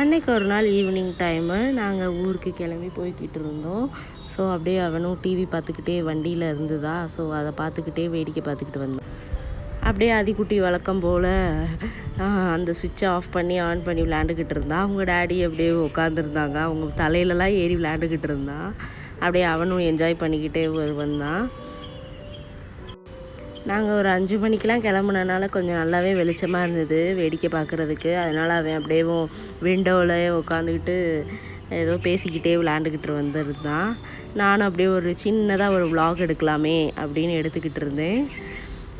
அன்னைக்கு ஒரு நாள் ஈவினிங் டைமு நாங்கள் ஊருக்கு கிளம்பி போய்கிட்டு இருந்தோம். ஸோ அப்படியே அவனும் டிவி பார்த்துக்கிட்டே வண்டியில் இருந்ததா, ஸோ அதை பார்த்துக்கிட்டே வேடிக்கை பார்த்துக்கிட்டு வந்தோம். அப்படியே அதிக்குட்டி வழக்கம் போல் அந்த சுவிட்சை ஆஃப் பண்ணி ஆன் பண்ணி விளையாண்டுக்கிட்டு இருந்தான். அவங்க டேடி அப்படியே உட்காந்துருந்தாங்க. அவங்க தலையிலலாம் ஏறி விளையாண்டுக்கிட்டு இருந்தான். அப்படியே அவனும் என்ஜாய் பண்ணிக்கிட்டே வந்தான். நாங்கள் ஒரு 5 மணிக்கெலாம் கிளம்புனனால கொஞ்சம் நல்லாவே வெளிச்சமாக இருந்தது வேடிக்கை பார்க்குறதுக்கு. அதனால் அவன் அப்படியே விண்டோவில் உட்காந்துக்கிட்டு ஏதோ பேசிக்கிட்டே விளையாண்டுக்கிட்டு வந்திருந்தான். நானும் அப்படியே ஒரு சின்னதாக ஒரு விலாக் எடுக்கலாமே அப்படின்னு எடுத்துக்கிட்டு இருந்தேன்.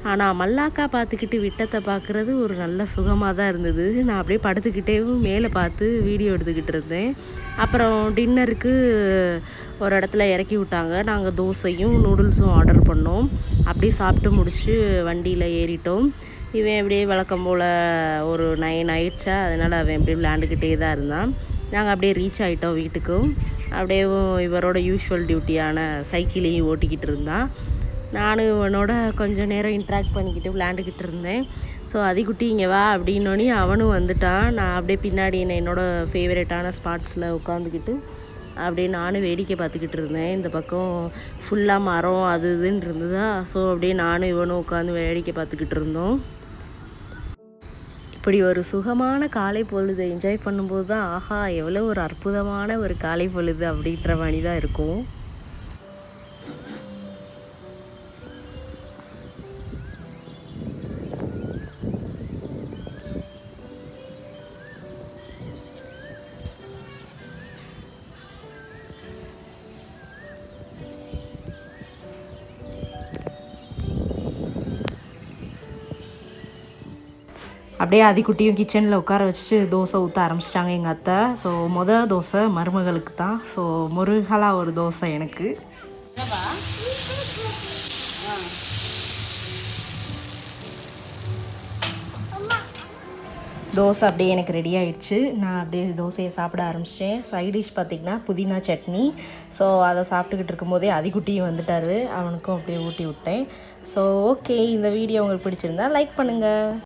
ஆனால் மல்லாக்கா பார்த்துக்கிட்டு விட்டத்தை பார்க்குறது ஒரு நல்ல சுகமாக தான் இருந்தது. நான் அப்படியே படுத்துக்கிட்டேவும் மேலே பார்த்து வீடியோ எடுத்துக்கிட்டு இருந்தேன். அப்புறம் டின்னருக்கு ஒரு இடத்துல இறக்கி விட்டாங்க. நாங்கள் தோசையும் நூடுல்ஸும் ஆர்டர் பண்ணோம். அப்படியே சாப்பிட்டு முடிச்சு வண்டியில் ஏறிட்டோம். இவன் அப்படியே வழக்கம் போல் ஒரு 9 ஆயிடுச்சா, அதனால் அவன் அப்படியே விளையாண்டுக்கிட்டே தான் இருந்தான். நாங்கள் அப்படியே ரீச் ஆகிட்டோம் வீட்டுக்கும். அப்படியே இவரோட யூஷுவல் டியூட்டியான சைக்கிளையும் ஓட்டிக்கிட்டு இருந்தான். நானும் இவனோட கொஞ்சம் நேரம் இன்ட்ராக்ட் பண்ணிக்கிட்டு விளையாண்டுக்கிட்டு இருந்தேன். ஸோ அதிக்குட்டி இங்கே வா அப்படின்னோடனே அவனும் வந்துட்டான். நான் அப்படியே பின்னாடி என்னோடய ஃபேவரட்டான ஸ்பாட்ஸில் உட்காந்துக்கிட்டு அப்படியே நானும் வேடிக்கை பார்த்துக்கிட்டு இருந்தேன். இந்த பக்கம் ஃபுல்லாக மரம் அது இதுன்னு இருந்ததா, ஸோ அப்படியே நானும் இவனும் உட்காந்து வேடிக்கை பார்த்துக்கிட்டு இருந்தோம். இப்படி ஒரு சுகமான காலை பொழுதை என்ஜாய் பண்ணும்போது தான் ஆஹா எவ்வளோ ஒரு அற்புதமான ஒரு காலை பொழுது அப்படின்ற மாதிரி தான் இருக்கும். அப்படியே அதிக்குட்டியும் கிச்சனில் உட்கார வச்சுட்டு தோசை ஊற்ற ஆரம்பிச்சிட்டாங்க எங்கள் அத்தை. ஸோ தோசை மருமகளுக்கு தான். ஸோ முருகலாக ஒரு தோசை எனக்கு. தோசை அப்படியே எனக்கு ரெடி ஆகிடுச்சு. நான் அப்படியே தோசையை சாப்பிட ஆரம்பிச்சிட்டேன். சைட் டிஷ் பார்த்திங்கன்னா புதினா சட்னி. ஸோ அதை சாப்பிட்டுக்கிட்டு இருக்கும்போதே அதிக்குட்டியும் வந்துட்டார். அவனுக்கும் அப்படியே ஊட்டி விட்டேன். ஸோ ஓகே, இந்த வீடியோ உங்களுக்கு பிடிச்சிருந்தா லைக் பண்ணுங்கள்.